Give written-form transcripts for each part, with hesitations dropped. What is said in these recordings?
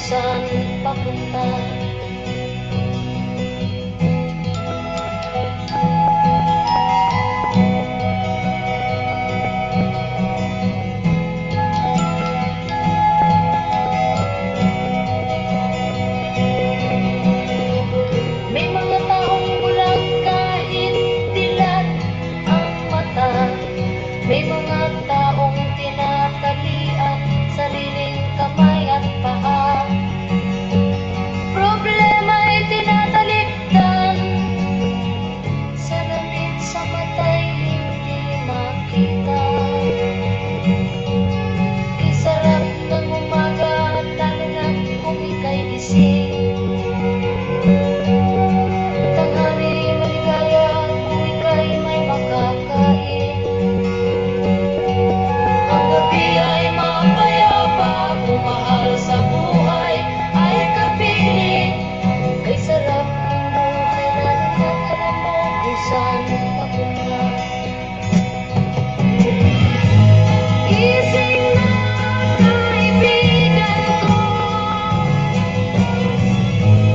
saan papunta. May mga taong bulag kahit dilat ang mata. May mga taong tinatalian sariling kamay at paa. Problema ay tinatalikdan, salamin sa mata'y hindi makita. Isarap ng umaga at lalo na kung ika'y gising. Tanghali maligaya kung ika'y may makakain. Ang gabi ay mapayapa, bumahal sa buhay ay kapiling. Kay sarap ng buhay lalo na alam mo kung saan papunta. Gising na kaibigan ko,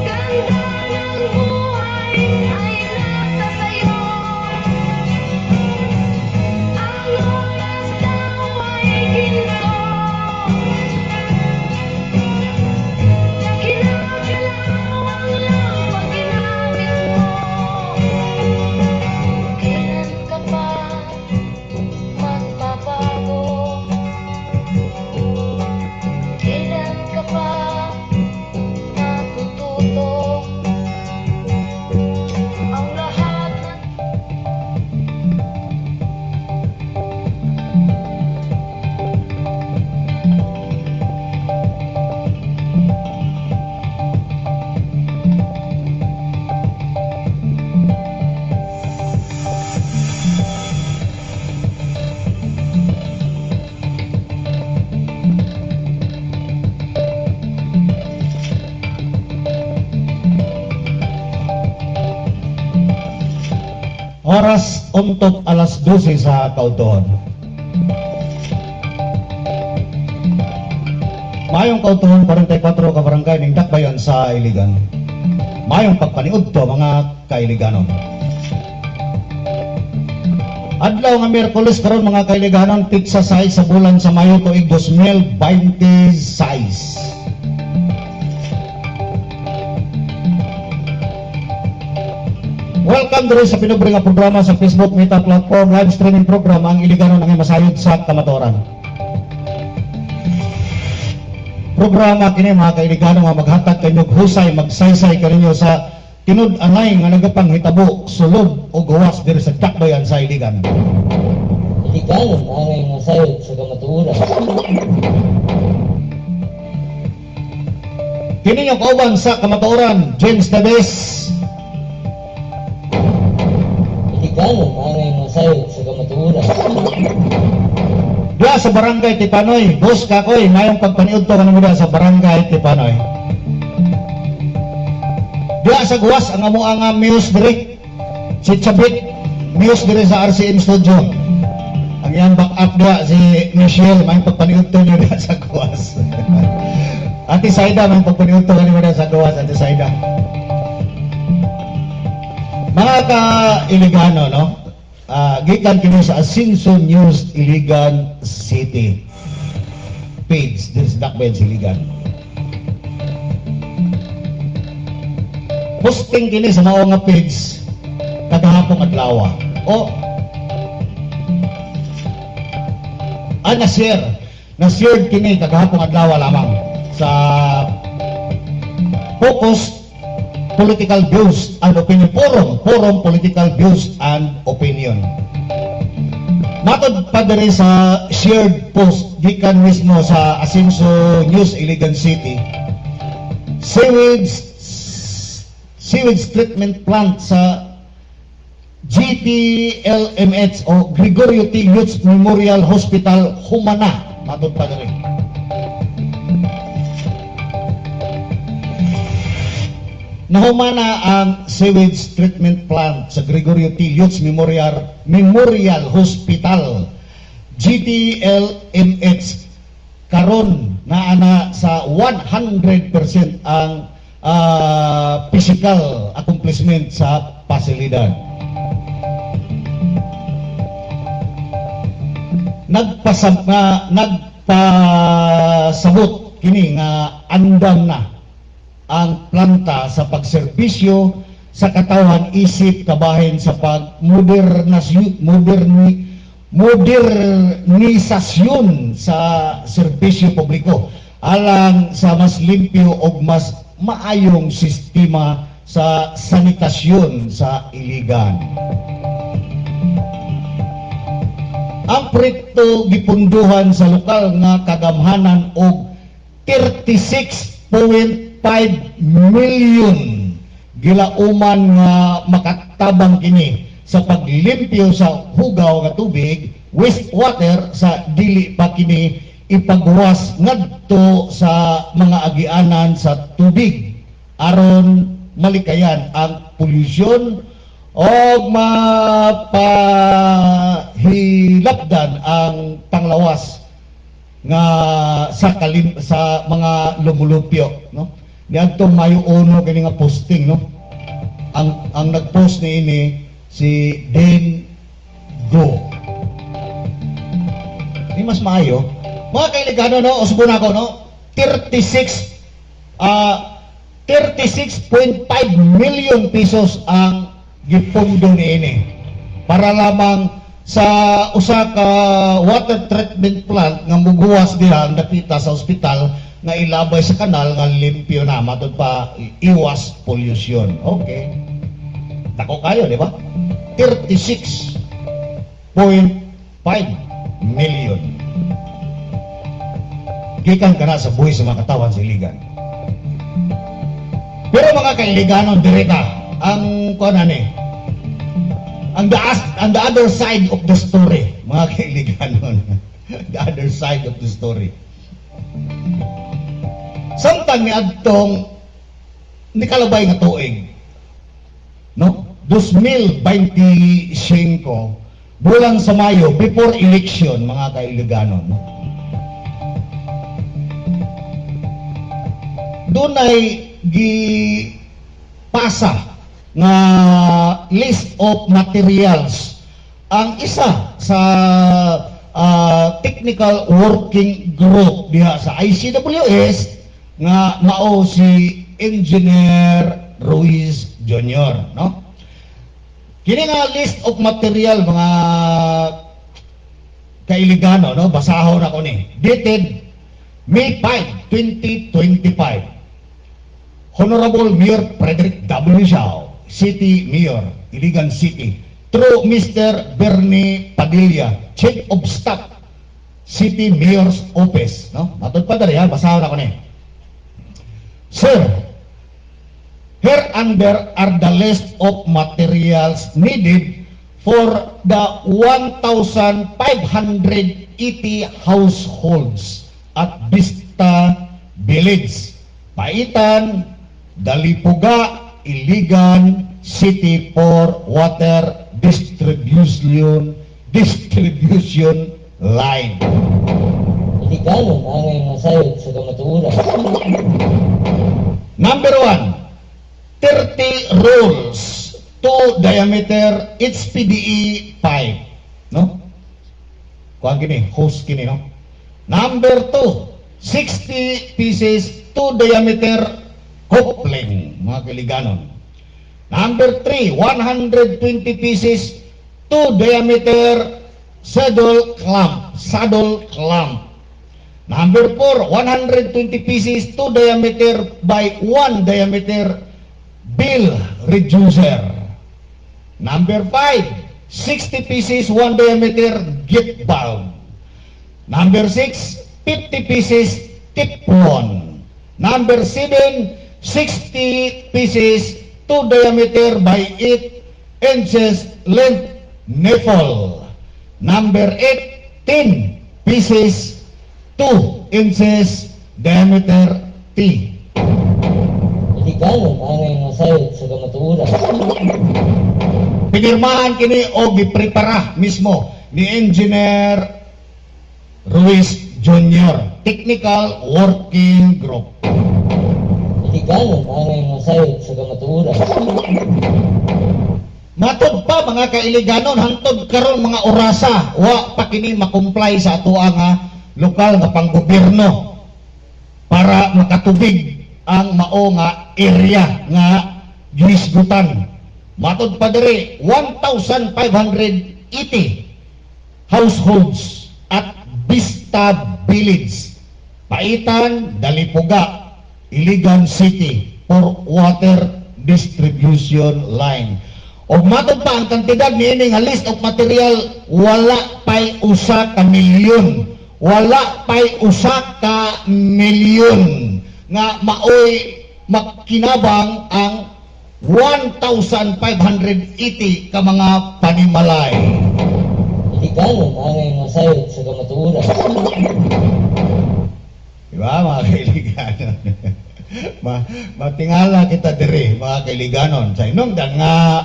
ganda ng buhay ay nasa sayo. Ang oras daw ay ginto, kinakalawan lang pag ginamit mo. Kailan ka pa magbabago? Kailan ka pa matututo? Ang lahat ng Oras untok alas 12 sa Kautuhon. Mayong Kautuhon 44 ka barangay ning dakbayan sa Iligan. Mayong pagpaniud to mga kailiganon. Adlaw nga Miyerkules karon mga kailiganon, pizza size sa bulan sa Mayo tuig 2026. Welcome diri sa pinubre nga programa sa Facebook Meta Platform live streaming program ang Iliganon ang masayod sa kamatoran. Programa kini mga kailiganon nga maghatag kanyog husay, magsaysay kaninyo sa tinud-anay nga nagapanghitabo, sulod o gawas diri sa dakbayan sa Iligan. Iliganon angay masayod sa kamatuoran. Kini yung kauban sa kamatoran, James Davis. Iliganon angay masayod sa kamatuoran. Diya sa Barangay Tipanoy, Boss Kakoy, ngayong pagpaniud to kanimo sa Barangay Tipanoy. Diya sa Guwas ang amo ang Muse diri, si Chabit Muse diri sa RCM Studio. Ang iyang backup diya si Michelle, ngayong pagpaniud to niya diya sa Guwas. Ate Saida, ngayong pagpaniud to kanimo diya sa Guwas, Ate Saida. Mga ka-Iligano, no? Gikan kini sa Asinso News Iligan City page din sa dakbayan sa Iligan. Posting kini sa mao nga page kadahapon adlaw. O na-share kini kadahapon adlaw lamang sa Focus Political Views and Opinion Forum Political Views and Opinion. Matod pa diri sa shared post gikan mismo sa Asinso News Iligan City. Sewage treatment plant sa GTLMH o Gregorio T. Lutz Memorial Hospital Humana. Matod pa diri. Nahumana ang sewage treatment plant sa Gregorio T. Lutz Memorial Hospital GTLMH karon na ana sa 100% ang physical accomplishment sa pasilidad. Nagpasabot kini nga andam na ang planta sa pagserbisyo sa katawan, isip, kabahin sa modernisasyon sa serbisyo publiko alang sa mas limpyo o mas maayong sistema sa sanitasyon sa Iligan. Ang proyekto gipunduhan sa lokal nga kagamhanan og 36.5 million gilauman nga makatabang kini sa paglimpyo sa hugaw nga tubig, wastewater sa dili pa kini ipagwas ngadto sa mga agianan sa tubig aron malikayan ang polusyon o mapahilapdan ang panglawas nga sa mga lumulupyo, no? Niadtong Mayo 1 kini nga posting, no? Ang nagpost ni ini si Den Go. Ni mas maayo. Mga kailigano, no? Usbo na ako, no? 36.5 million pesos ang gipondo niini para lamang sa usa ka water treatment plant nga muguwas diha ang dapita sa ospital nga ilabay sa kanal nga limpyo na matud pa iwas pollution. Okay. Dako kayo, di ba? 36.5 million. Gikan ka na sa buhay sa mga katawan sa Iligan. Pero mga kailiganon, direta, ang ang the other side of the story, mga kailiganon, the other side of the story. Samtang ni adtong ni kalabay nga tuig, no? 2025, bulan sa Mayo, before election, mga kailiganon, no? Doon ay gipasa nga list of materials ang isa sa technical working group diha sa ICWS nga mao si Engineer Ruiz Jr., no? Kini nga list of material, mga kailigano, no? Basahon ako ni. Dated May 5, 2025. Honorable Mayor Frederick W. Siao, City Mayor, Iligan City, through Mr. Bernie Padilla, Chief of Staff, City Mayor's Office, no? Matod pa dali, ha? Basahon ako ni. Sir, hereunder are the list of materials needed for the 1,580 households at Vista Village, Paitan, Dalipuga, Iligan City for water distribution line. Iliganon angay masayod sa kamatuoran. Number 1, 30 rolls, 2 diameter HPDE pipe, no? Kuan kini, hose kini, no? Number 2, 60 pieces, 2 diameter coupling, mga kaliganon. Number 3, 120 pieces, 2 diameter saddle clamp. Number 4, 120 pieces, 2 diameter by 1 diameter bill reducer. Number 5, 60 pieces, 1 diameter gate valve. Number 6, 50 pieces Teflon. Number 7, 60 pieces, 2 diameter by 8 inches length nipple. Number 8, 10 pieces, 2 inches diameter T. Iliganon angay masayod sa kamatuoran. Pinirmahan kini o giprepara mismo ni Engineer Ruiz Jr. Technical Working Group. Iliganon ang iyong mga sayod sa kamatuoran. Matod pa mga kailiganon, hangtod karon mga orasa, wa pa kini makumply sa atoa nga lokal nga panggobyerno para makatubig ang mao nga area nga ginisgutan. Matod pa diri 1,580 households at Vista Village, Paitan, Dalipuga, Iligan City for water distribution line. Og matod pa ang kantidad niini nga list of material, wala pay usa ka milyon. Wala pay usa ka milyon nga maoy makinabang ang 1,580 ka mga panimalay. Iliganon ang iyong mga sayod sa kamatuoran. Diba mga kailiganon? Matingala kita diri mga kailiganon sa inungdan nga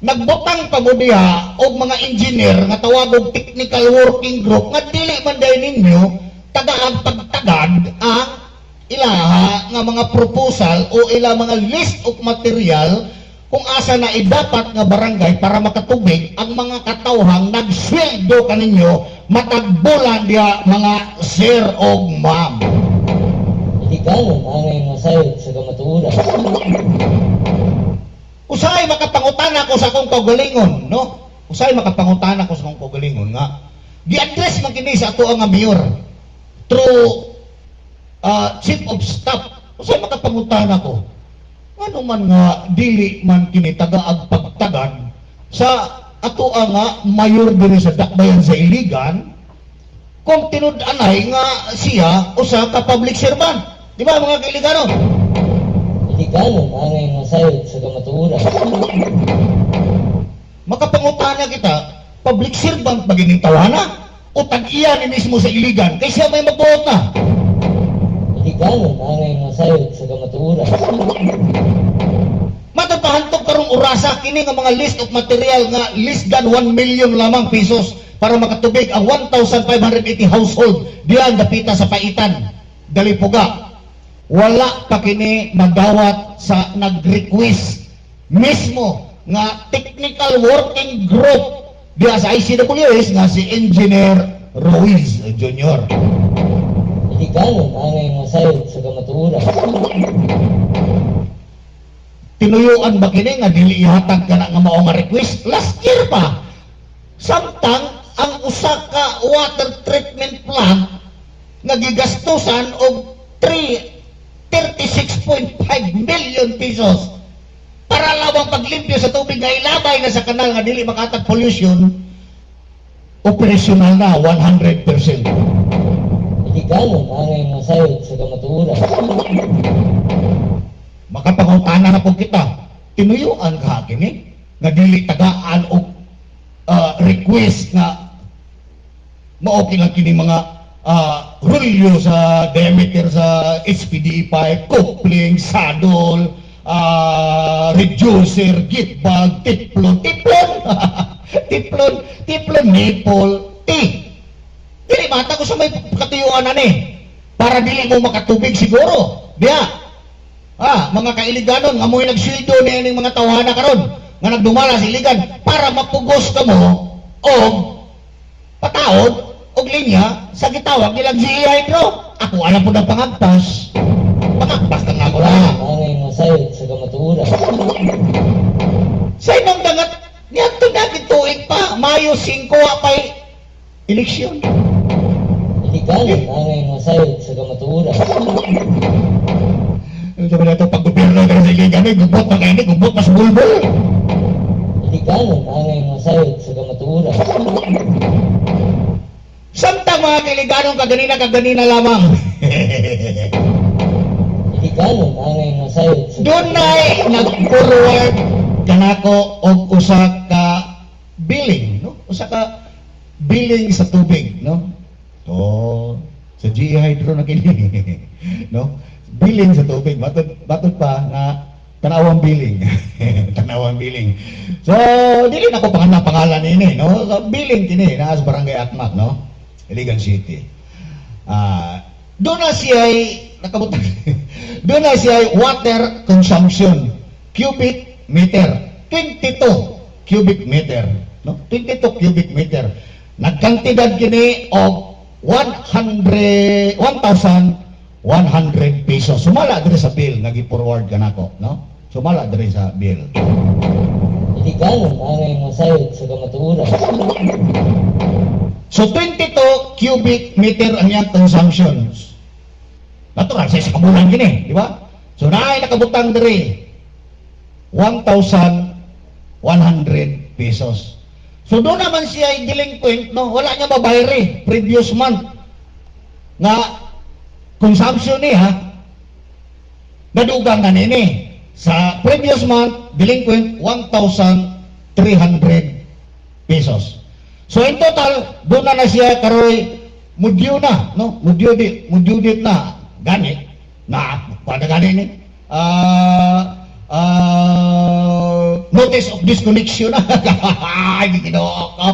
nagbutang pa mo diha og mga engineer nga tawag og technical working group nga dili man day ninyo tagaag pagtagad ang ilaha nga mga proposal o ila mga list of material kung asa na idapat nga barangay para makatubig ang mga katawhang nagsweldo kaninyo matagbulan diha mga sir og ma'am. Iliganon ang iyong mga sayod sa kamatuoran. Usay makapangutana ko sa akong kaugalingon, no? Usay makapangutana ko sa akong kaugalingon nga gi-address man kini sa ato nga mayor through chief of staff. Usay makapangutana ko. Ano man nga dili man kini tagaag pagtagad sa ato nga mayor diri sa Dakbayan sa Iligan kung tinud-anay nga siya usa ka public servant. Di ba mga kailigano? Iliganon ang iyong mga sayod sa kamatuoran. Makapangutana kita, public servant ba gining tawana? O tag-iya ni mismo sa Iligan, kay siya may magbuot na. Iliganon ang iyong mga sayod sa kamatuoran. Matatahantok karong orasa, kini nga mga list of material nga less than 1 million lamang pesos para makatubig ang 1,580 household diyan dapita sa Paitan, Dalipuga. Wala pa kini magdawat sa nag-request mismo nga technical working group diya sa ICWS nga si Engineer Ruiz Jr. Iliganon ang iyong mga sayod sa kamatuoran. Tinuyuan ba kini nga dili ihatag ka na nga mao nga request last year pa? Samtang ang usa ka water treatment plant nga gigastusan og 36.5 million pesos para lamang paglimpyo sa tubig nga ilabay na sa kanal nga dili makatag pollution, operational na 100%. Iliganon ang iyong mga sayod sa kamatuoran. Makapangutana na po kita, tinuyuan ka kini nga dili tagaan og request nga maoki lang kini mga rulyo sa diameter sa HPD pipe, coupling, saddle, reducer, git bag, tiplon, nipple, dili mata ko sa may katuyuan na ni para dili mo makatubig siguro diya. Mga kailiganon nga mo'y nagsildo ni ining mga tawhana karon nga nagdumala sa Iligan para mapugos ka mo og pataod og linya sa gitawag nilang GE Hydro. Ako alam po ng pangagpas ka nga ko na. Ang iyong mga sayod sa kamatuoran. Sa inong dangat niyan to natin tuig pa Mayo 5 pa'y eleksyon. Iliganon ang iyong mga sayod sa kamatuoran. Sabi na ito pag-gobyerno ka sa Iligan gubot na kayo gubot mas bulbul. Iliganon ang iyong mga sayod sa kamatuoran. Samtang mga kailiganon kaganina lamang. Iliganon ang iyong mga sayod sa Doon na'y nag-forward kanako og usa ka billing, no? Usa ka billing sa tubig, no? Sa GE Hydro na kini, no? Billing sa tubig, batod pa nga tanawang billing. Tanawang billing. So, dili na ko pangalan ini, no? So, billing kini na sa Barangay Akmak, no? Iligan City. Doon na siya nakabutang. Doon na siya water consumption cubic meter 22 cubic meter, no? 22 cubic meter. Nagkantidad kini og 1,100 pesos. Sumala diri sa bill nga gi-forward kanako, no? Sumala diri sa bill. Iligal ang masayod sa kamatuoran. So 22 cubic meter ang iyang consumption. Natural sa kabulan kini, di ba? So naay nakabutang diri 1,100 pesos. So doon naman siya ay delinquent, no? Wala niya mabayari previous month nga consumption niya nadugang na nini. Sa previous month, delinquent 1,300 pesos. So in total, doon na siya karoy mudyo na, no? Mudyo dit na gani na pada gani ni notice of disconnection na. Ay, ginoo ko.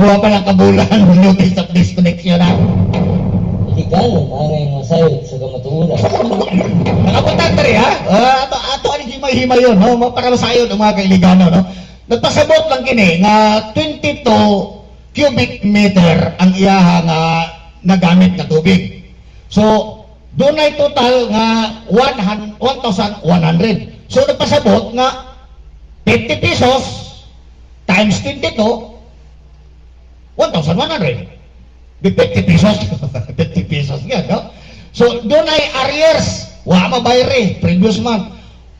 Buwa pa lang kabulan, notice of disconnection na. Iligal ang masayod sa kamatuoran. Nakapunta rin ha? Ato ang himay-himay yun, no? Para masayod ang mga kailigano, no? Nagpasabot lang kini nga 22 cubic meter ang iyaha nga nagamit na tubig. So, doon ay total nga 1,100. So, nagpasabot nga 50 pesos times 22, 1,100. Di 50 pesos. 50 pesos yan, no? So, doon ay arrears. Wala mabayari. Previous month.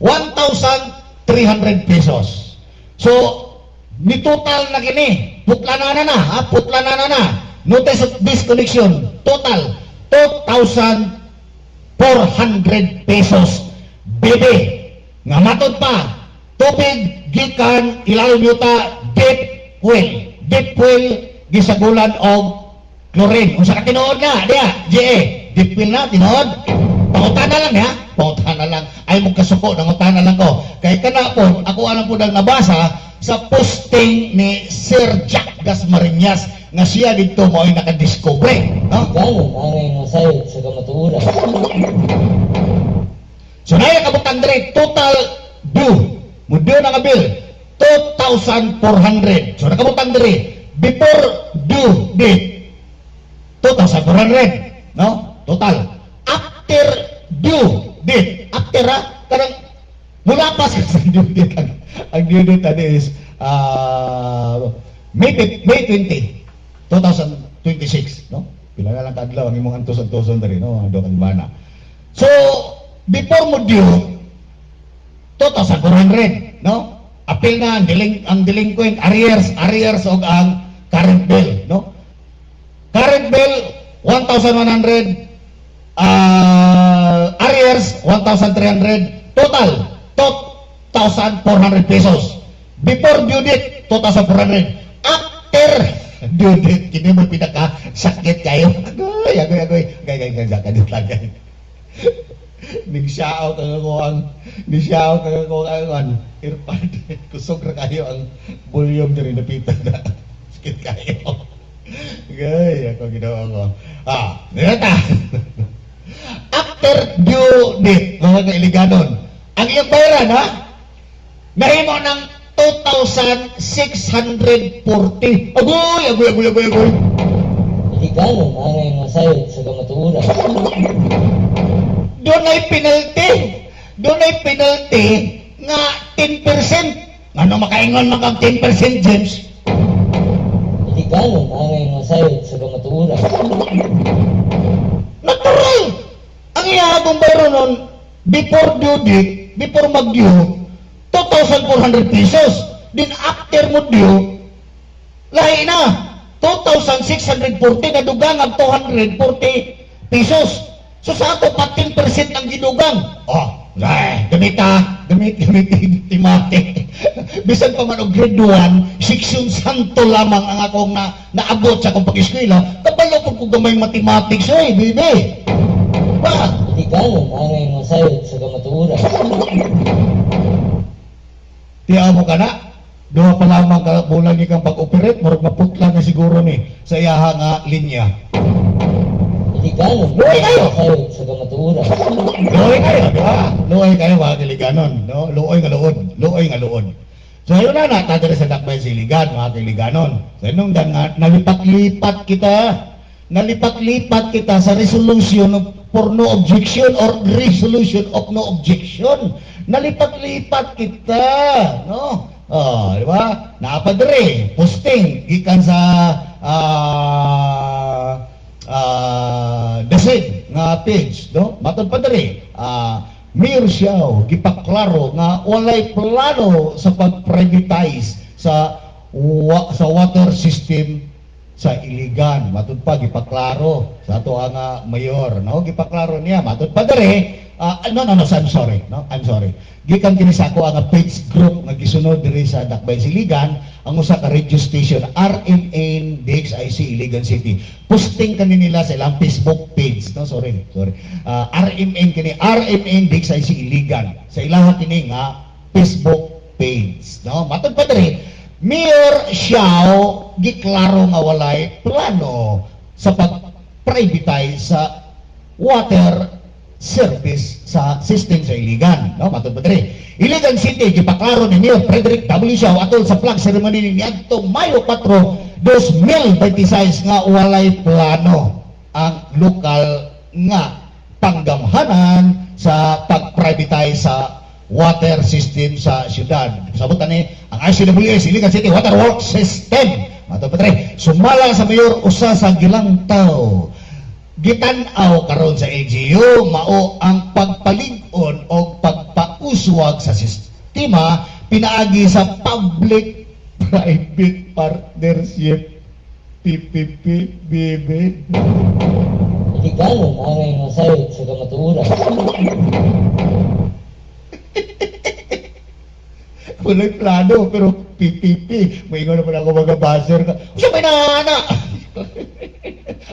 1,300 pesos. So, ni total na kini. Putlanan na, ha? Putlanan na. Notice of disconnection. Total. 2,400 pesos. Bebe. Nga matod pa. Tubig, gikan, ilalim yuta, deep well. Deep well, gisagulan og chlorine. Kung sa katinood na, diya, G.A. Deep well na, tinood. Pangutan na lang, ha? Pangutan na lang. Ay mong kasuko, nangutan na lang ko. Kaya kana po, ako alam po nang nabasa sa posting ni Sir Jack Dasmariñas nga siya dito mo ay nakadiscover. No? Iligal ang masayod sa kamatuoran. So na yung kabutang diri, total due. Mudyo na nga bill, 2,400. So nakabutang diri, before due date, 2,400. No? Total. After due date, after karang mula pa sa due date, ang due date is May 20, 2026. No? Pila na lang kadlaw ang imong antos-antoson diri, no? Ado kang bana. So, before mo due, 2,400, no? Apil na ang delinquent, arrears og ang current bill, no? Current bill 1,100, arrears 1,300, total 2,400 pesos. Before due date 2,400. After due date kini mo pinaka sakit kayo. Agoy. Gay lagay. Nigsyaw ka ko ang earpod. Kusog ra kayo ang volume diri napitan na. Sakit kayo. Gay ako ginawa ko. Nilata. After due date, mga kailiganon, ang iyong bayaran, ha? Nahimo ng 2,640. Agoy. Iligal ang masayod sa kamatuoran. Doon ay penalty nga 10%. Ano makaingon makang 10%, James? Iligal ang masayod sa kamatuoran. Natural! Ang iahagong bayro nun, before due date, before mag-due, 2,400 pesos. Then after mo due, lahi na, 2,640 na dugang ang 240 pesos. So sa ato, 10% ang gidugang. Gamit timate. Bisan pa man og grade 1, section santo lamang ang akong naabot sa akong pag-eskwela. Kabalo ko gamay mathematics, bibi. Ba? Iligal ang masayod sa kamatuoran. Tiya mo ka na? Duha pa lamang ka bulan ni kang pag-operate, murag maputla na siguro ni sa iyaha nga linya. Iliganon, Luoy kayo. masayod sa kamatuoran. Luoy kayo, di ba? Luoy kayo mga kiliganon, no? Luoy nga luod, luoy nga luod. So yun na natadari sa dakbay siligan, mga kiliganon. So nung nalipat-lipat kita sa resolution for no objection or resolution of no objection. Nalipat-lipat kita, no? Oh, di ba? Naapadre, posting gikan sa Dasig nga page, no? Matod pa diri. Mayor Siao gipaklaro nga walay plano sa pag-privatize sa water system sa Iligan. Matod pa gipaklaro sa ato nga mayor, no? Gipaklaro niya. Matod pa diri. No, I'm sorry, no? I'm sorry. Gikan kini sa ako ang page group nga gisunod diri sa Dakbay Siligan ang usa ka radio station RMN DXIC Iligan City. Posting kani nila sa ilang Facebook page, no? Sorry. RMN kini RMN DXIC Iligan. Sa ilang kini nga Facebook page, no? Matod pa diri, Mayor Siao giklaro nga walay plano sa pag-privatize sa water service sa system sa Iligan, no? Matod pa diri. Iligan City gipaklaro ni Mayor Frederick W. Siao atol sa flag ceremony niadtong Mayo 4, 2026 nga walay plano ang lokal nga panggamhanan sa pag-privatize sa water system sa syudad. Sabutan ni ang ICWS Iligan City Water Works System. Matod pa diri, sumala sa mayor usa sa gilangtaw gitan-aw karon sa LGU mao ang pagpalig-on o pagpauswag sa sistema pinaagi sa public-private partnership PPP BB. Iliganon, angay masayod sa kamatuoran. Walay plano pero PPP. Maingon na pala ako mga buzzer ka. Siya may nana.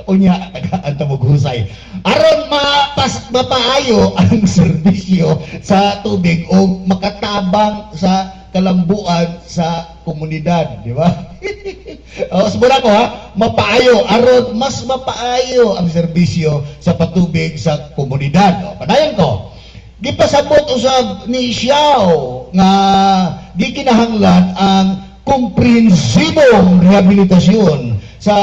Unya, anta mo husay. Aron mapaayo ang serbisyo sa tubig o makatabang sa kalambuan sa komunidad, di ba? O, sabuna ko ha, mapaayo, aron mas mapaayo ang serbisyo sa patubig sa komunidad. O, padayon ko, gipasabot usab ni Siao nga gikinahanglan ang komprehensibong rehabilitasyon sa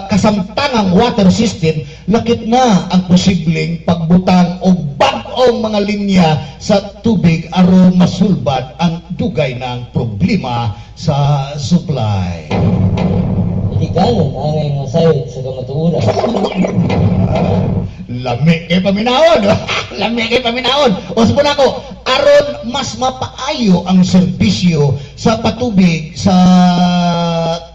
kasamtangang water system, lakit na ang posibleng pagbutang o bag-ong mga linya sa tubig aron masulbad ang dugay ng problema sa supply. Iliganon, angay masayod sa kamatuoran. Lami kay paminawon. Lami kay paminawon. O sabuna ko, aron mas mapaayo ang serbisyo sa patubig sa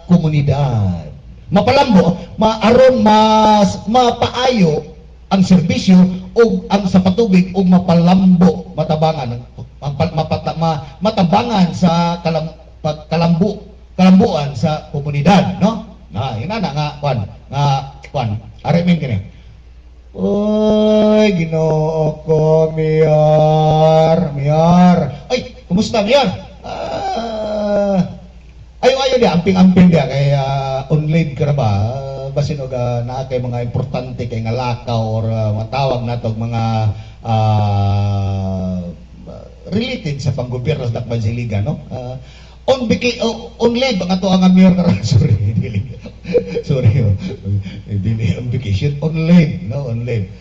komunidad. Mapalambo, aron mas mapaayo ang serbisyo o ang sa patubig o mapalambo, matabangan matabangan sa kalambuan sa komunidad, no? Ina na nga kwan aremin kini. Oy, Ginoo ko, Mayor. Ay, kumusta, Mayor? Ayo dia, amping-amping dia, kay online ka na ba? Basin og naa kay mga importante kay nga lakaw or matawag natog mga related sa panggobyerno sa Dakbayan Siligan, no? On leave ang ato ang mayor karon. Sorry. Dili on vacation, on leave, no? On leave.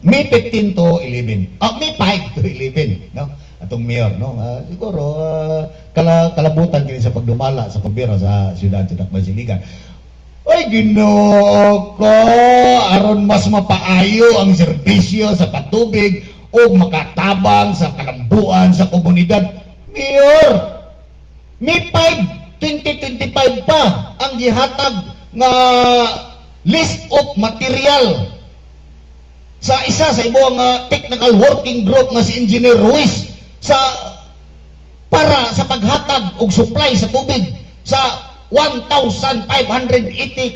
May 15 to 11. May 5 to 11, no? Atong mayor, no? Siguro kalabutan kini sa pagdumala sa gobyerno sa siyudad sa Dakbayan Siligan. Ay, Ginoo ko, aron mas mapaayo ang serbisyo sa patubig o makatabang sa kalambuan sa komunidad. Mayor, May 5, 2025 pa ang gihatag nga list of material sa isa sa ibang technical working group nga si Engineer Ruiz para sa paghatag og supply sa tubig sa 1,580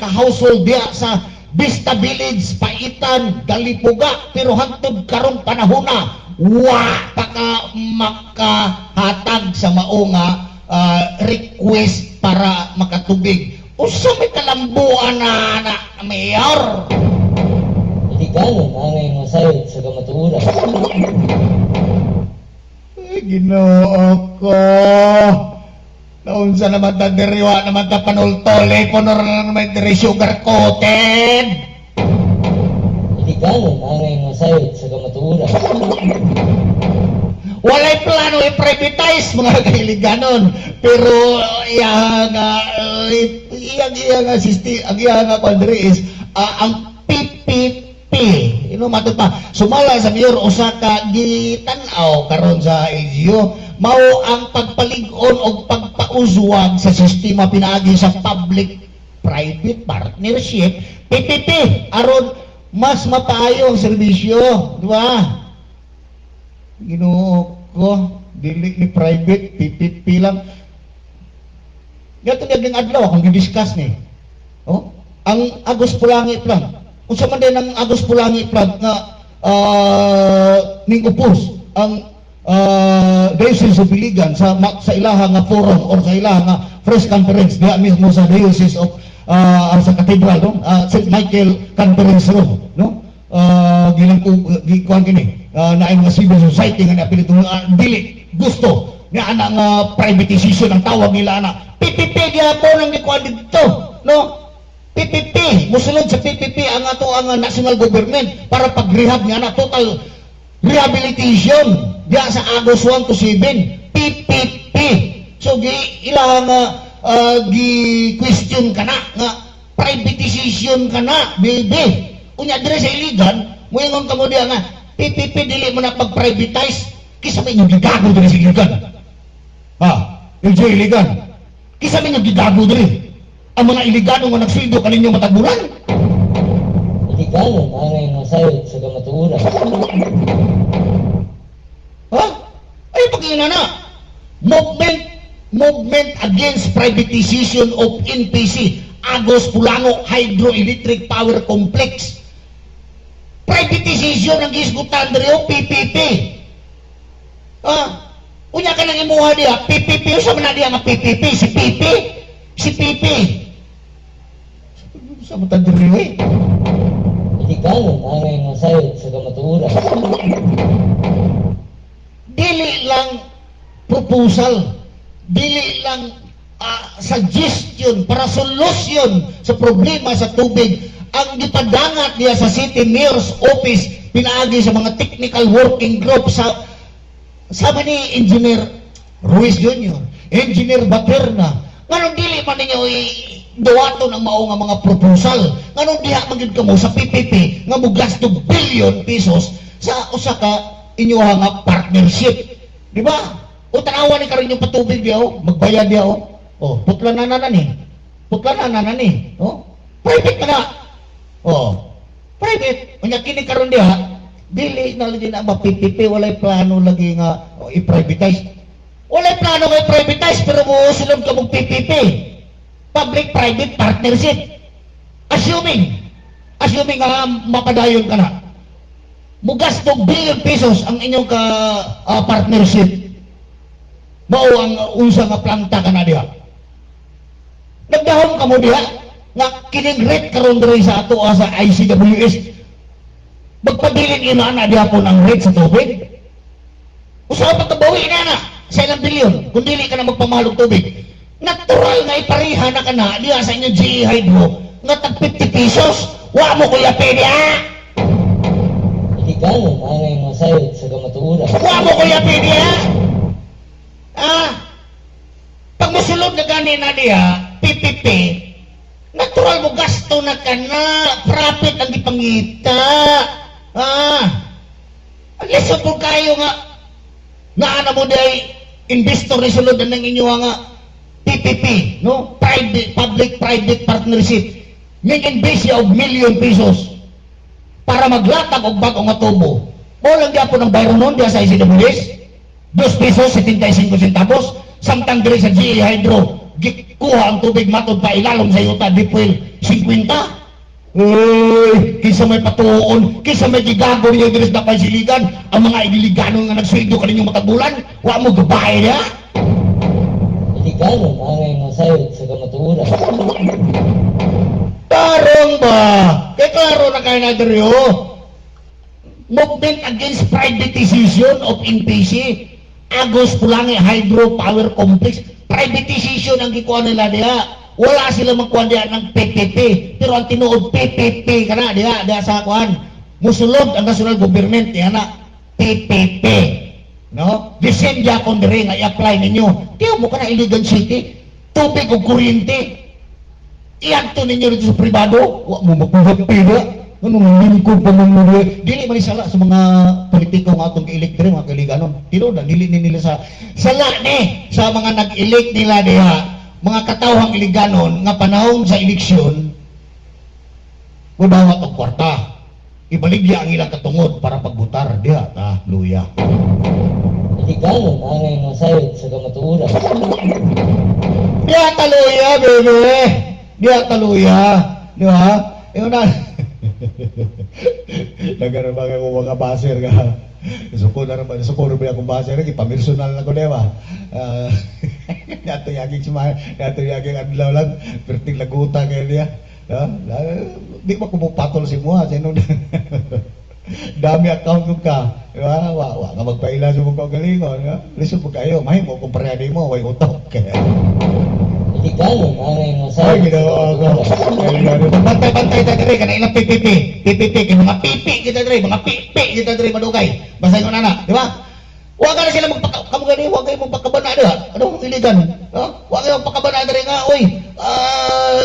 ka household diya sa Vista Village, Paitan, Dalipuga, pero hangtod karong panahona wa pa ka makahatag sa mao nga request para makatubig. Usa may kalambuan na na mayor. Iligal ang angay mga sayod sa kamatuoran. Ay, Ginoo ko. Naunsa naman ta diriwa naman ta panultole ko na naman diri sugar coated. Iligal ang angay mga sayod sa kamatuoran. Walay plano i-privatize mga kailiganon. Pero iya nga sisti, ang iya nga kwadri is ang PPP. Matud pa. Sumala sa mayor usa ka gitanaw karon sa LGU mao ang pagpalig-on o pagpauswag sa sistema pinaagi sa public-private partnership PPP aron mas mapaayo ang serbisyo, di ba? Ginoo ko, dili ni private, PPP lang. Gato naging adlaw akong gidiscuss ni. Oh, ang Agos Pulangi plan. Kung sa man din ang Agos Pulangi plan nga ning upos ang Diocese of Iligan sa ilaha nga forum or sa ilaha nga press conference diha mismo sa Diocese of sa Cathedral, no? St. Michael Conference Room, no? Gikuan kini na ay mga civil society nga napilit dili gusto nga ang privatization ang tawag nila na PPP gyapon ang gikuan dito, no? PPP musulod sa PPP ang ato ang national government para pag-rehab nga na total rehabilitation diya sa Agos 1 to 7 PPP. So ilang gi-question ka na nga privatization ka na baby unya dire sa Iligan moingon ka mo diya nga PPP dili mo na pag-privatize kisa may inyong gigago dire sa Iligan yung sa Iligan kisa may inyong gigago dire ang mga Iligano nga nagsildo kaninyong matagbulan. Iligal ang angay mga sayod sa kamatuoran. Ay pag-ina na movement against privatization of NPC Agos Pulango Hydroelectric Power Complex. Privatization ang gisgutan diri o PPP. Unya ka nang imuha diya PPP usa man na diya nga PPP si PP sa mata diri Iligal ang angay mga sayod sa kamatuoran. Dili lang proposal, dili lang suggestion para solusyon sa problema sa tubig ang gipadangat niya sa City Mayor's Office pinaagi sa mga technical working group sa ni Engineer Ruiz Jr., Engineer Baterna. Nganong dili man ninyo duwaton ang mao nga mga proposal. Nganong diha magid kamo sa PPP nga mogasto billion pesos sa usa ka inyoha nga partnership. Di ba? O tanawa ni karon yung patubig diha magbayad diha putla na ni. Putla na ni. Private na. Private. Unya kini karon diha dili na lagi na ma-PPP walay plano lagi nga i-privatize. Walay plano nga i-privatize pero muusulog ka mong PPP. Public-private partnership. Assuming nga mapadayon ka na. Mugastong billion pesos ang inyong partnership. Mao ang unsa nga planta ka na diha. Nagdahom ka mo diha nga kining rate karon diri sa ato sa ICWS. Magpabilin ina na diha po ng rate sa tubig. Usa pa tabawi na na sa ilang bilyon kung dili ka na magpamalog tubig. Natural nga ipariha na ka na diha sa inyong GE Hydro nga tag 50 pesos. Wa mo kuya pwede Iligal ang angay mga sayod sa kamatuoran. Wa mo kuya pwede pag musulod na gani na diha PPP natural mo gasto na ka na profit ang ipangita ang lesson po kayo nga ana mo dihay investor ni sulod ng inyo nga PPP, no? Public-private partnership. Nag-invest siya og million pesos para maglatag og bagong nga tubo. O lang diya po ng bayro noon diya sa ICWS 2 pesos 75 centavos samtang diri sa GE Hydro gikuha ang tubig matod pa ilalom sa yuta dipuil 50. Kisa may patuon, kisa may gigago niyo diri sa Pansiligan, ang mga Iligano nga nagsweldo kaninyong matabulan, wa mo gabahay niya. Iligal ang angay mga sayod sa kamatuoran. Tarong ba? Kaya klaro na kayo na dito. Movement Against Privatization of NPC. Agos Pulangi Hydropower Complex. Privatization ang gikuha nila diha. Wala sila magkuha diha ng PPP. Pero ang tinuod PPP ka na diha sa kuhan. Musulod ang national government diha na PPP. No? The same Japon diri nga i-apply ninyo. Tiyo mo ka na Iligan City. Tubig o kuryente. Iyanto ninyo dito sa pribado. Huwag mo makuha pira. Ano lingkod pa ng mga dili man sala sa mga politiko nga atong i-elect diri mga kaibigan. Tino na dili ni nila sa sala ni sa mga nag-elect nila diha, mga katawhang Iliganon nga panahon sa eleksyon mudawat og kwarta. Ibaligya ang ilang katungod para pagbutar diha ta luya. Iliganon ang masayod sa kamatuoran. Diha ta luya, bebe. Diha ta luya. Di ba? Yun na. Nagkaroon ba ako mga baser ka? Suko na akong baser, ipamersonal na ko na ba? Nato yaging adlaw lang, perting laguta kayo niya. Di ba kumupatol si Mua? Sino dami account ko ka. Wa nga magpaila sa mga galingon. Lisod po kayo, mahin mo kung parehadi mo, way utok. Iliganon ang Ay, masayod ginawa ko. Bantay-bantay kita diri, kana ilang PPP. PPP, kaya mga pipi kita diri, mga pipi kita diri, madugay. Basta yun na, di ba? Huwag ka na sila magpakakamugani, huwag kayo magpakabana dira. Ano, iligan? Huwag kayo magpakabana diri nga, oy.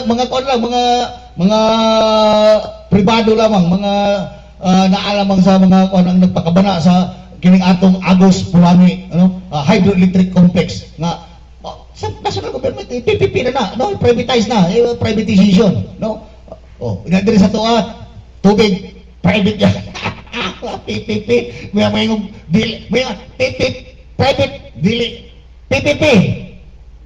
Mga kuwan lang, mga pribado lamang, mga naalamang sa mga kuwan ang nagpakabana sa kining atong Agos Pulangi, hydroelectric complex nga sa national government, PPP na, no? Privatize na, privatization, no? Inadiri sa tuwa, tubig, private yan. PPP, may private, dili, PPP,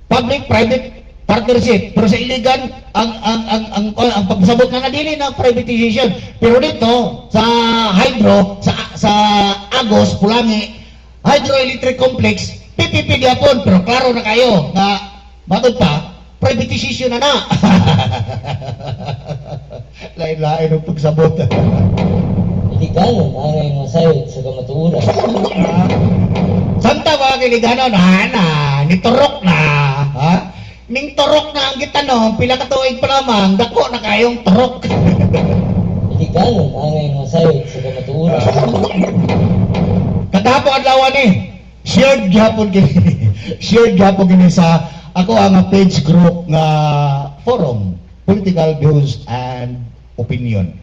public-private partnership. Pero sa Iligan, ang pagsabot na dili na privatization. Pero dito, sa hydro, sa Agos, Pulangi, hydroelectric complex, PPP diapon, pero klaro na kayo na matod pa, privatization na. Lain-lain ang pagsabot. Iliganon ang masayod sa kamatuoran. Santa mga kaibiganon, niturok na. Ha? Ning turok na ang gitanong, pila ka tuig pa lamang, dako na kayong turok. Iliganon ang masayod sa kamatuoran. Kadapo adlaw ni. Shared gapon gini sa ako ang page group nga forum political views and opinion.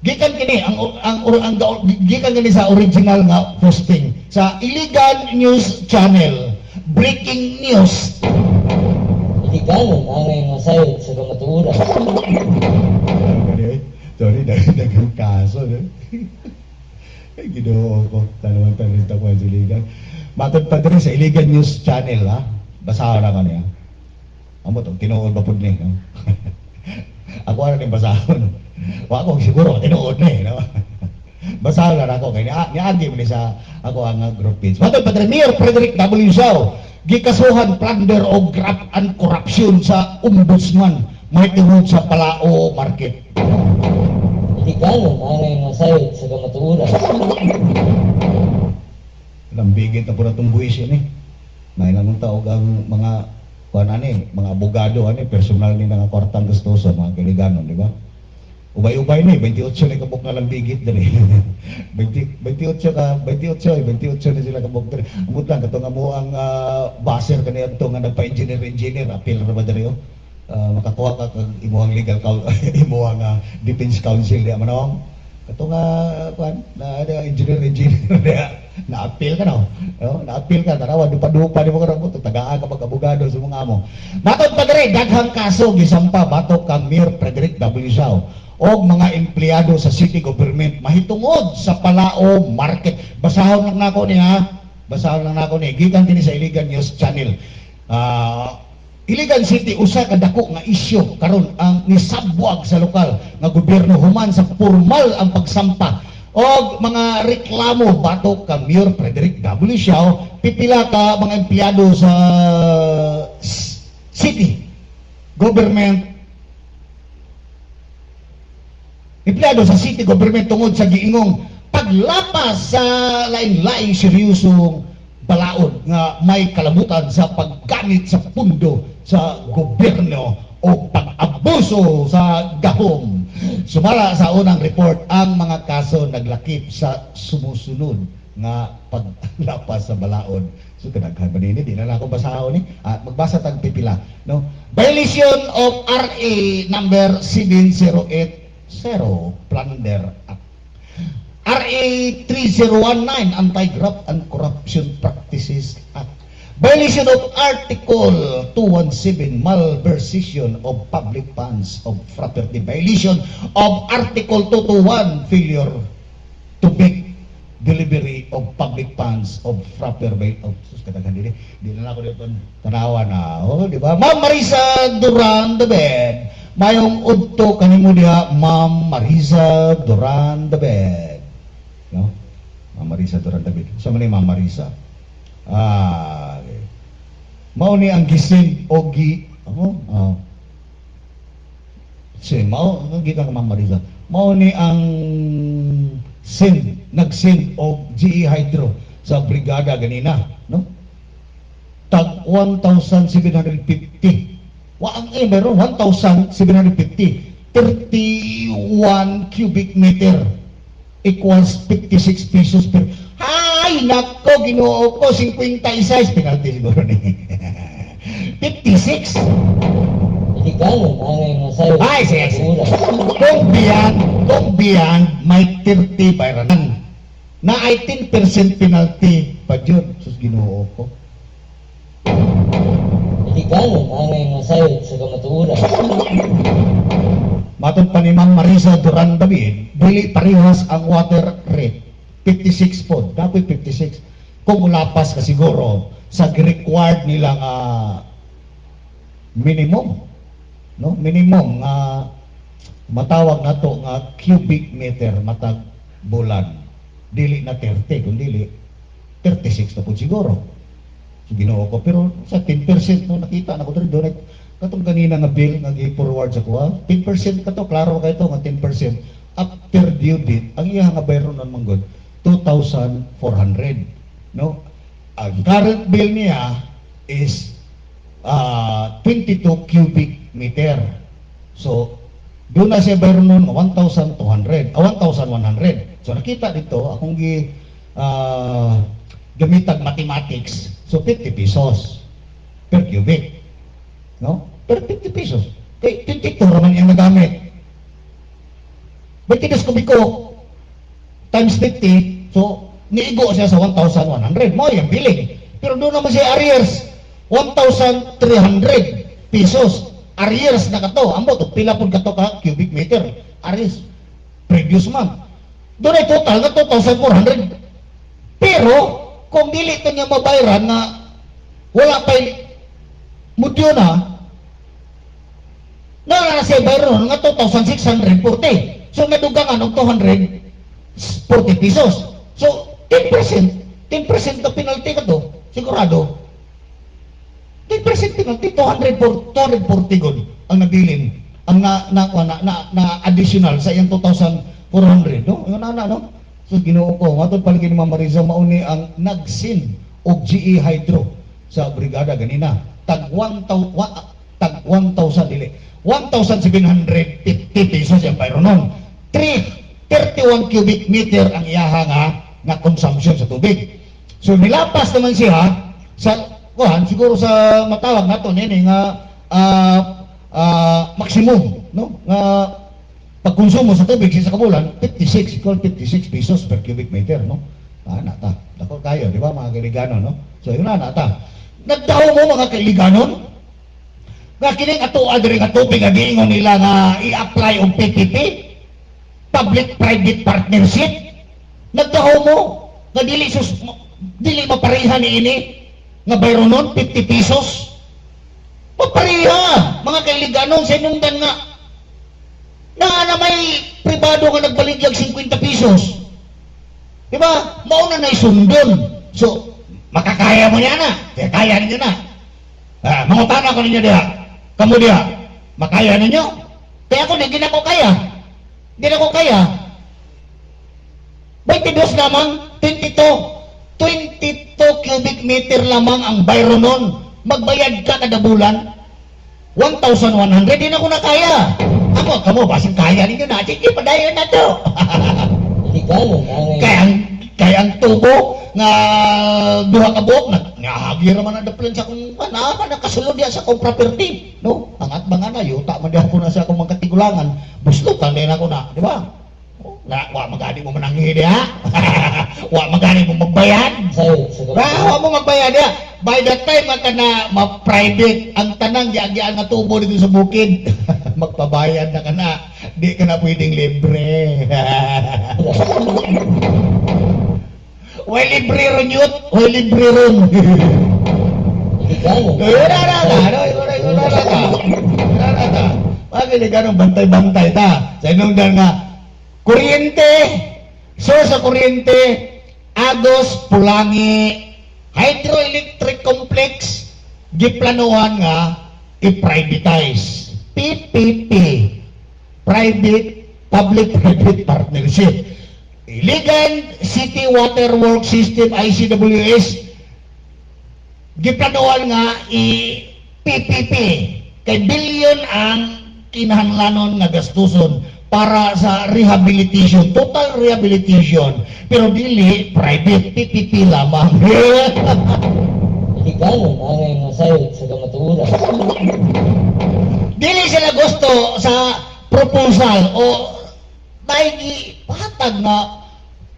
Gikan kini gikan kini sa original nga posting sa Iligan News Channel. Breaking news. Iliganon ang masayod sa kamatuoran. Sorry, dagang kaso. Ay, ginoo ko. Talagang talita ko sa Iligan. Matod pa din sa Iligan News Channel, ha? Basahan na ka niya. Amo, tinuod ba po niya? No? Ako na rin basahon. Ako siguro, tinuod na no? Basahan na ako. Kaya niagi mo sa ako ang group page. Matod pa din, Mayor Frederick W. Zhao, gikasuhan plunder o graft and corruption sa ombudsman. May tungod sa Palao Market. Iliganon ang masayod sa kamatuoran. Lambigit na po na itong buwis yun eh. May lang taog ang mga mga abogado, personal ni nga kwartang gustoso, mga Iliganon, di ba? Ubay-ubay ni, 28 na kabuk na lambigit dali. 28 na sila kabuk dali. Amot lang, ito nga mo ang baser kaniya ito nga nagpa-engineer, appeal na ba dali oh? Makakuha ka kag imuhang legal imuhang defense counsel diya manong kato nga kuan na engineer na appeal ka no na appeal ka tarawa dupa-dupa di mo ka to tagaan ka pag abogado sa mga amo natod pa dire daghang kaso gisampa batok kang Mayor Frederick W. Zhao og mga empleyado sa city government mahitungod sa Palao Market. Basahon lang nako niya gikan kini sa Iligan News Channel. Iligan City usa ka dako nga isyu karon ang nisabwag sa lokal nga gobyerno human sa formal ang pagsampa og mga reklamo batok kang Mayor Frederick W. Zhao pipila ka mga empleyado sa city government empleyado sa city government tungod sa giingong paglapas sa lain-laing seryosong balaod nga may kalabutan sa paggamit sa pundo sa gobyerno o pag-abuso sa gahom. Sumala sa unang report, ang mga kaso naglakip sa sumusunod nga paglapas sa balaod. So kadaghan ba nini, di na lang ako basahon ni. Magbasa tag pipila, no? Violation of RA number 7080, Plunder Act. RA 3019, Anti-Graft and Corruption Practices Act. Violation of Article 217, Malversation of Public Funds of Property. Violation of Article 221, Failure to make delivery of public funds of proper way of kadaghan dili di na ako dito tanawa na di ba Ma'am Marisa Duran the Bed mayong udto kanimo diha Ma'am Marisa Duran the Bed no Ma'am Marisa Duran the Bed sa man ni Ma'am Marisa okay. Mao ni ang gisin ogi si mao gikan Ma'am Marisa mao ni ang nag-send og GE Hydro sa brigada ganina, no? Tag 1,750. Wa ang meron 1,750. 31 cubic meter equals 56 pesos per. Ay, nako, ginoo ko 56 penalty siguro ni. 56. Illegal, ang masayo. Ay, sige. Kung beyond, may 30 bayranan. Na ay 10% penalty pa dyan. Sus, ginoo ko. Illegal, ang masayo sa kamatuuran. Matong pa ni Ma'am Marisa Duran David, dili parehas ang water rate. 56 po. Dapat 56. Kung ulapas ka siguro sa required nilang minimum. No minimum matawag na to nga cubic meter matag bulan dili na 30 kun dili 36 na po siguro so, ginoo ko pero sa 10% no nakita na ko diri donate katong ganina nga bill nga gi-forward sa kuha 10% kato klaro kay to nga 10% after due date ang iya nga bayron nan manggod 2,400 no ang current bill niya is 22 cubic meter. So, doon na siya bayron nun 1,200, 1,100. So, nakita dito, akong gamitag mathematics. So, 50 pesos per cubic. No? Per 50 pesos. Kaya 22 naman yung nagamit. 22 kubiko times 50, so, niigo siya sa 1,100. Mo yung billing. Pero doon naman siya arrears. 1,300 pesos arrears na kato ambot pila pud kato ka cubic meter arrears previous month doon ay total na 2,400 pero kung dili to niya mabayaran na wala pa mudyo na siya bayaran nga 2,640 so nadugangan og 240 pesos so 10% na penalty kato sigurado 10% penalty, 240 good ang nabilin. Ang na additional sa iyang 2,400, no? Yung no? So, ginoo ko. Matod palagi ni Ma'am Marisa, mauni ang nag-send og GE Hydro sa brigada ganina. Tag 1,000 dili. 1,750 pesos yung bayro nun. 31 cubic meter ang iyaha nga consumption sa tubig. So, nilapas naman siya sa siguro sa matawag nato nini nga maximum no nga pagkonsumo sa tubig sa kabulan 56 equal 56 pesos per cubic meter no nata dako kayo di ba mga kaibiganon no so yun nata nagdaho mo mga kaibiganon nga kining ato adiri nga tubig nga giingon nila nga i-apply og PPP public private partnership nagdaho mo nga dili mapareha ni ini nga bayro nun, 50 pesos. Papariha, mga kailiganon, sa inungdan nga. Na may pribado nga nagbaligyag 50 pesos. Diba? Mauna na isundon. So, makakaya mo niya na. Kaya ninyo na. Mangutana ko ninyo diha. Kamu diha. Makaya ninyo. Kaya ako, hindi na ko kaya. Di na ko kaya. 22 lamang, 22 cubic meter lamang ang bayro nun. Magbayad ka kada bulan, 1,100, di na ko na kaya. Ako, kamo, basing kaya ninyo na. Sige, padayon na to. Ikaw, nanay. Kaya ang tubo nga duha ka buok nga hagira man ang daplan sa kung nakasulod diya sa akong property, no? Ang atbang na yuta man diha ko na sa akong mga katigulangan, buslutan din ako na, di ba? Wa magani mo manangi diha. Wa magani mo magbayad. Sayo, sa Wa mo magbayad diha. By that time ka na ma-private ang tanang giagian nga tubo dito sa bukid. Magpabayad na ka na. Di ka na pwedeng libre. Way libre ron yun. Way libre ron. Ikaw, Wala ka. Bakit di ganun bantay-bantay ta? Sa inong dahil nga, kuryente, source sa kuryente, Agos, Pulangi, hydroelectric complex, giplanuhan nga, i-privatize. PPP, Private Public-Private Partnership. Iligan City Water Works System, ICWS, giplanuhan nga i-PPP. Kay bilyon ang kinahanglanon nga gastuson para sa rehabilitation, total rehabilitation. Pero dili, private, PPP lamang. ikaw, nanay nga sayo sa kamaturan. Dili sila gusto sa proposal o dahil patag na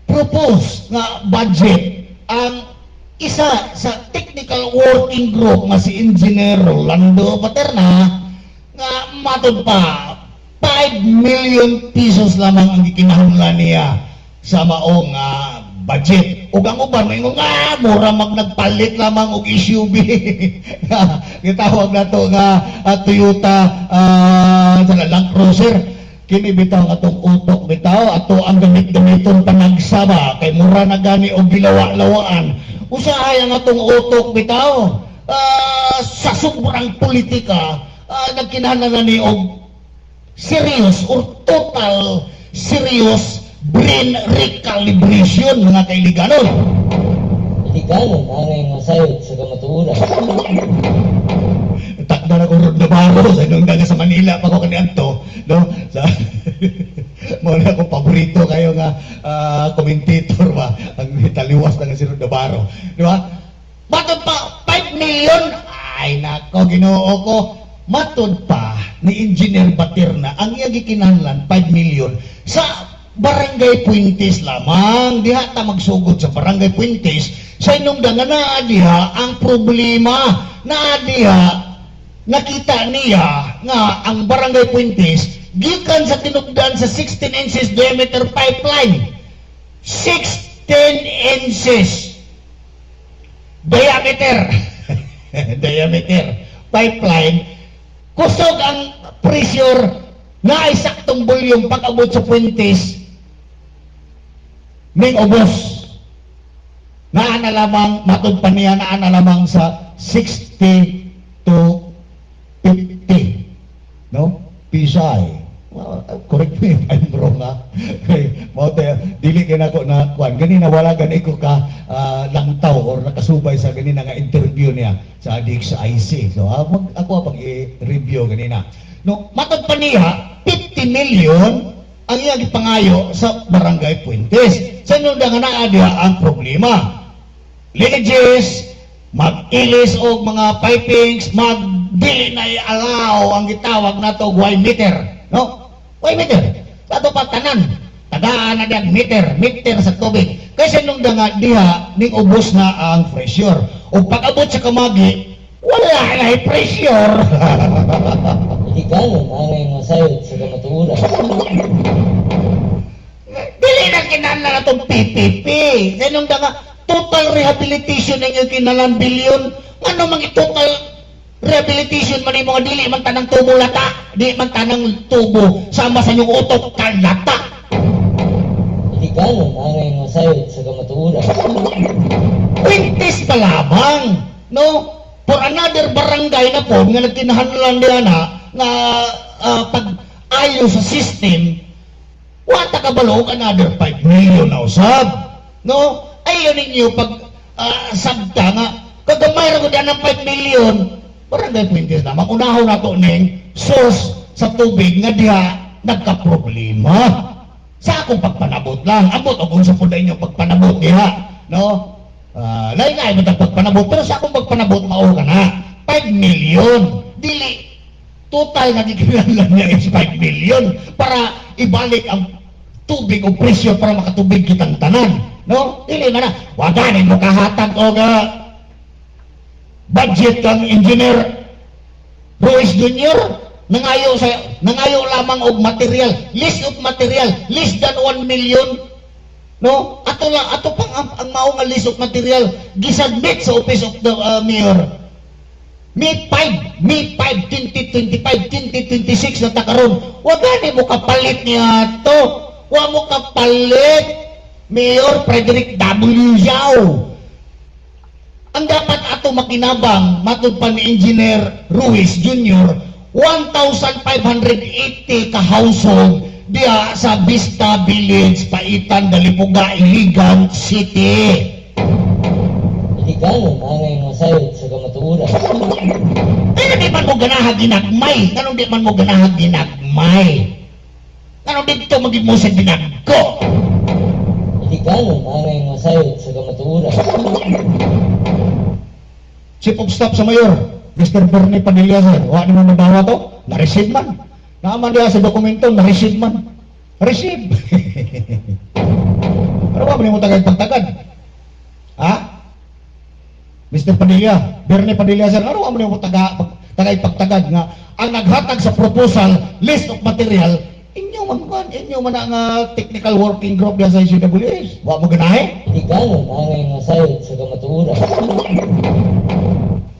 propose nga budget ang isa sa technical working group nga si Engineer Rolando Paterna nga matod pa 5 million pesos lamang ang gikinahanglan niya sa maong budget. Ug ang uban mo nga mura nagpalit lamang og SUV. Gitawag na to nga Toyota Land Cruiser. Kini bitaw atong utok bitaw ato ang gamit-gamiton panagsaba kay mura na gani og gilawa-lawaan. Usahay ang atong utok bitaw sa sobrang politika nagkinahanglan ni og serious or total serious brain recalibration mga kaibiganon. Ikaw, nanay nga sayo sa kamaturan. Takda na ko Rod Navarro sa nung daga sa Manila pa ko kaniadto, no? Sa mo na akong paborito kayo nga commentator ba ang taliwas na nga si Rod Navarro, di ba? Matod pa 5 million. Ay nako, Ginoo ko. Matod pa ni Engineer Paterna ang iya gikinahanglan 5 million sa Barangay Puentes lamang. Diha ta magsugod sa Barangay Puentes sa inong nga naa diha ang problema. Naa diha nakita niya nga ang Barangay Puentes gikan sa tinugdan sa 16 inches diameter pipeline. 16 inches diameter pipeline. Kusog ang pressure na ay saktong volume pag-abot sa Puentes ning ubos. Naa lamang matod pa niya naa lamang sa 60 to 50, no? Pisay. Correct me if I'm wrong, ha? Dili ka na ko na kuan. Ganina wala gani ko ka langtaw or nakasubay sa ganina nga interview niya sa adik sa IC. So ako pang i-review ganina. No, matod pa niya 50 million ang iya gipangayo sa Barangay Puentes. Sa nung nga naa diha ang problema. Lineages, mag-ilis og mga pipings, di na i-allow ang gitawag na to Y meter, no? Y meter. Ato pa tanan. Tagaan na diyan meter sa tubig. Kasi nung nga diha ning ubos na ang pressure. O pag-abot sa kamagi, wala na pressure. Ikaw, nanay nga sayo sa kamaturan. Dili na kinahanglan na itong PPP. Kasi nung nga total rehabilitation ng yung kinalang bilyon, ano mang total rehabilitation man yung mga dili man tanang tubo lata, di man tanang tubo sama sa yung utok kalata. Ikaw, nanay nga sayo sa kamaturan. Puentes pa labang, no? For another barangay na po, nga nagkinahanglan diyan na pag-ayo sa system, Wata ka balog another 5 million na usab. No? Ayaw ninyo pag sabta nga, kagamay ra ko dyan ng 5 million, barangay Puentes na, makunahon na to ning source sa tubig nga diha nagka-problema. Sa akong pagpanabot lang, abot o kung sa po inyo pagpanabot diha, no? Lain-lain mo pagpanabot, pero sa akong pagpanabot, mao ka na, 5 million. Dili, total na gikinahanglan niya is 5 million para ibalik ang tubig o presyo para makatubig kitang tanan. No? Dili na na. Waganin mo kahatag o budget kang engineer Ruiz Jr. Nangayo lamang og material, list of material, less than 1 million. No? Ato pang ang mao nga list of material gisubmit sa Office of the Mayor. May 5, 2025, 2026 na takaron. Wa gani mo kapalit niya to. Wa mo kapalit. Mayor Frederick W. Yao. Ang dapat ato makinabang, matud pa ni Engineer Ruiz Jr., 1,580 ka household diya sa Vista Village, Paitan, Dalipuga, Iligan City. Iligan, angay masayod sa kamatuuran. Pero di man mo ganaha ginagmay. Ganun di man mo ganaha ginagmay. Ganun dito maging mo sa binagko. Iligan, angay masayod sa kamatuuran. Chief of Staff sa Mayor, Mr. Bernie Padilla, sir. Wa naman nabawa to? Na-receive man. Naaman diya sa dokumento, na-receive man. Receive. Pero ba mo tagay pagtagad? Ha? Mr. Padilla, Bernie Padilla, sir. Ano ba mo tagay pagtagad nga ang naghatag sa proposal, list of material, inyo man ang technical working group yan sa CWS. Wa mo ganahe? Iligan, angay masayod sa kamatuuran.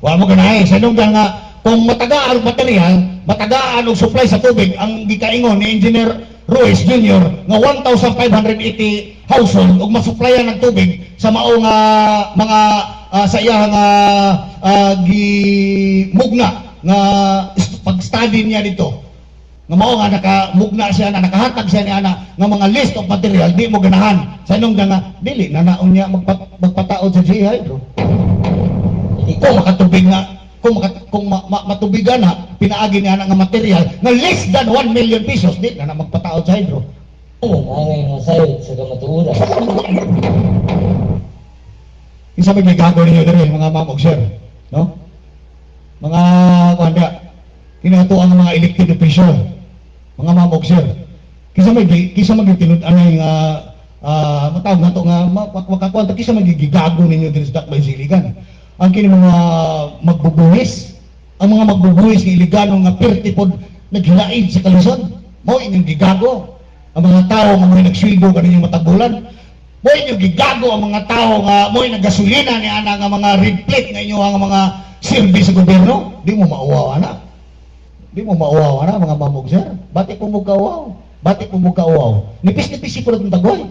Wa mo ganahe. Sa nung nga, kung matagaan ang material, matagaan ang supply sa tubig, ang gikaingon ni Engineer Ruiz Jr. nga 1,580 household ug masuplayan ng tubig sa maong mga sa iyang gimugna nga pag-study niya dito. Nga mao nga nakamugna siya na nakahatag siya niya nga mga list of material di mo ganahan. Sa nung nga dili na naon niya magpataod sa GI, bro. Kung makatubig nga kung matubigan na pinaagi niya nga material na less than 1 million pesos, di na magpataod sa hydro. Angay masayod sa kamatuuran. Isa may gago ninyo diri mga mamog sir, no? Mga kuanda, kinato ang mga elected official, mga mamog sir. Kisa may tinud-anay nga matawag na to nga makakuan kisa magigigago ninyo diri sa Dakbay Siligan. Ang kini mga magbubuhis, ang mga magbubuhis ng Iligano nga perti pod naghilaid sa kalusod, mo inyong gigago ang mga tao nga may nagsweldo kaninyong matagulan, mo inyong gigago ang mga tao nga mo naggasolina ni ana nga mga red plate nga inyo ang mga service sa gobyerno. Di mo mauwaw ana, mga mamog sir. Bati po mo kauwaw, nipis-nipis po ng tagoy.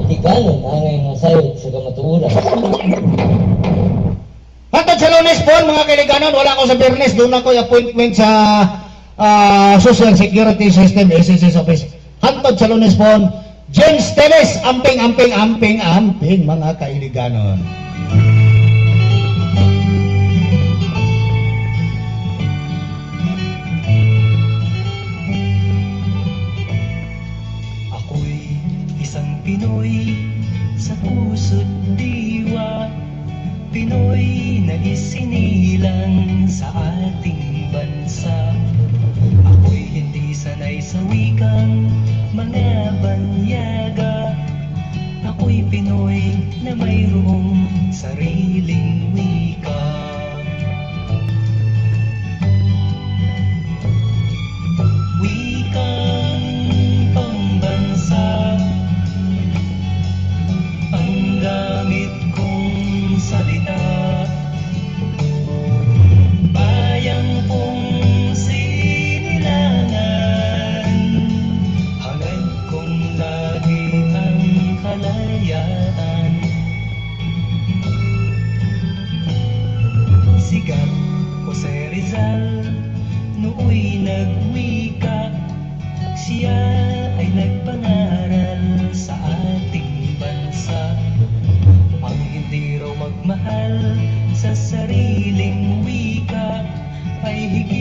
Iligan, angay masayod sa kamatuuran. Hantod sa Lunes po, mga kaibiganon, wala ko sa Bernes, doon ako appointment sa Social Security System, SSS Office. Hantod sa Lunes po, James Teles, amping, mga kaibiganon. Ako'y isang Pinoy sa puso't diwa, Pinoy na isinilang sa ating bansa. Ako'y hindi sanay sa wikang mga banyaga, ako'y Pinoy na mayroong sariling wika. Wikang pambansa ang gamit kong salita, bayang kong sinilangan, hangad kong lagi ang kalayaan. ay higit